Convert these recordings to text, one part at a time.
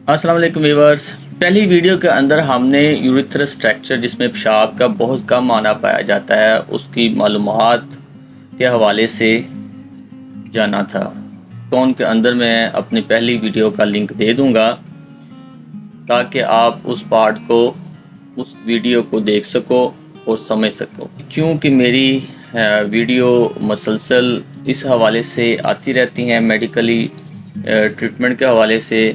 السلام علیکم ویورز، پہلی ویڈیو کے اندر ہم نے یوریتھرل اسٹرکچر جس میں پیشاب کا بہت کم معنی پایا جاتا ہے اس کی معلومات کے حوالے سے جانا تھا۔ ٹون کے اندر میں اپنی پہلی ویڈیو کا لنک دے دوں گا تاکہ آپ اس پارٹ کو اس ویڈیو کو دیکھ سکو اور سمجھ سکو۔ چونکہ میری ویڈیو مسلسل اس حوالے سے آتی رہتی ہیں میڈیکلی ٹریٹمنٹ کے حوالے سے،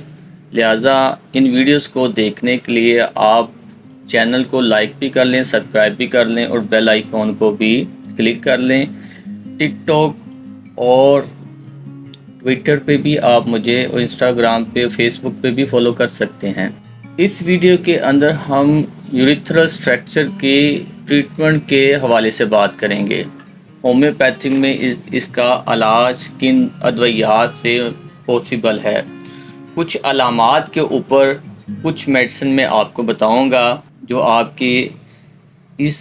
لہٰذا ان ویڈیوز کو دیکھنے کے لیے آپ چینل کو لائک بھی کر لیں، سبسکرائب بھی کر لیں اور بیل آئیکن کو بھی کلک کر لیں۔ ٹک ٹاک اور ٹویٹر پہ بھی آپ مجھے اور انسٹاگرام پہ فیس بک پہ بھی فالو کر سکتے ہیں۔ اس ویڈیو کے اندر ہم یوریتھرل اسٹرکچر کی ٹریٹمنٹ کے حوالے سے بات کریں گے۔ ہومیوپیتھک میں اس کا علاج کن ادویات سے پاسبل ہے۔ کچھ علامات کے اوپر کچھ میڈیسن میں آپ کو بتاؤں گا جو آپ کی اس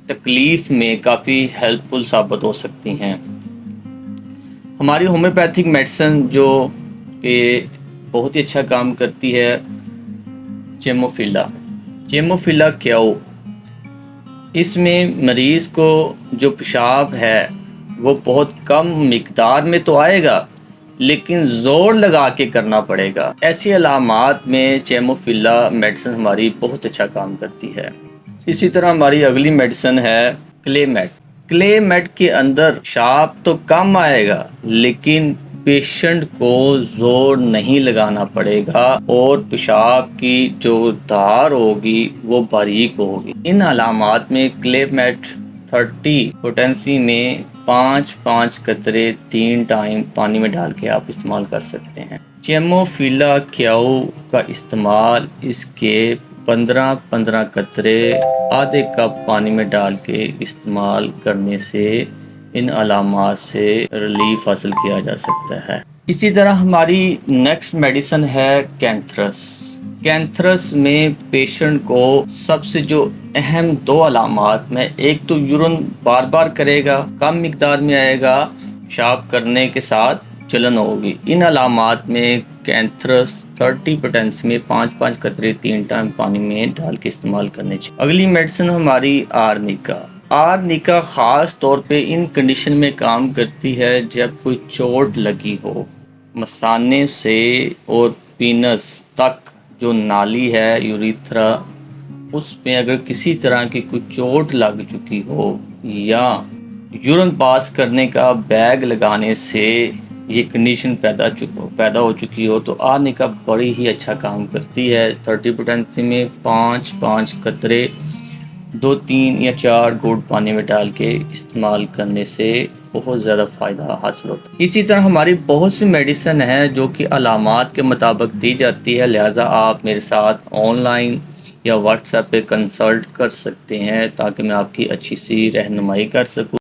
تکلیف میں کافی ہیلپ فل ثابت ہو سکتی ہیں۔ ہماری ہومیوپیتھک میڈیسن جو کہ بہت ہی اچھا کام کرتی ہے، چیموفیلا کیاؤ، اس میں مریض کو جو پیشاب ہے وہ بہت کم مقدار میں تو آئے گا لیکن زور لگا کے کرنا پڑے گا۔ ایسی علامات میں چیموفیلا میڈیسن ہماری بہت اچھا کام کرتی ہے۔ اسی طرح ہماری اگلی میڈیسن ہے کلیمیٹ۔ کلیمیٹ کے اندر پیشاب تو کم آئے گا لیکن پیشنٹ کو زور نہیں لگانا پڑے گا اور پیشاب کی جو دھار ہوگی وہ باریک ہوگی۔ ان علامات میں کلیمیٹ 30 پوٹینسی میں 5 قطرے 3 ٹائم پانی میں ڈال کے آپ استعمال کر سکتے ہیں۔ چیموفیلا کیاؤ کا استعمال اس کے 15 قطرے آدھے کپ پانی میں ڈال کے استعمال کرنے سے ان علامات سے ریلیف حاصل کیا جا سکتا ہے۔ اسی طرح ہماری نیکسٹ میڈیسن ہے کینتھرس۔ کینتھرس میں پیشنٹ کو سب سے جو اہم 2 علامات میں، ایک تو یورین بار بار کرے گا، کم مقدار میں آئے گا، پیشاب کرنے کے ساتھ جلن ہوگی۔ ان علامات میں کینتھرس 30 پوٹینسی میں 5 قطرے 3 ٹائم پانی میں ڈال کے استعمال کرنے چاہیے۔ اگلی میڈیسن ہماری آرنیکا۔ آرنیکا خاص طور پہ ان کنڈیشن میں کام کرتی ہے جب کوئی چوٹ لگی ہو، مثانے سے اور پینس تک جو نالی ہے یوریتھرا، اس میں اگر کسی طرح کی کوئی چوٹ لگ چکی ہو یا یورین پاس کرنے کا بیگ لگانے سے یہ کنڈیشن پیدا ہو چکی ہو تو آرنیکا بڑی ہی اچھا کام کرتی ہے۔ 30 پوٹینسی میں 5 قطرے 2 3 یا 4 گھونٹ پانی میں ڈال کے استعمال کرنے سے بہت زیادہ فائدہ حاصل ہوتا ہے۔ اسی طرح ہماری بہت سی میڈیسن ہے جو کہ علامات کے مطابق دی جاتی ہے، لہٰذا آپ میرے ساتھ آن لائن یا واٹس ایپ پہ کنسلٹ کر سکتے ہیں تاکہ میں آپ کی اچھی سی رہنمائی کر سکوں۔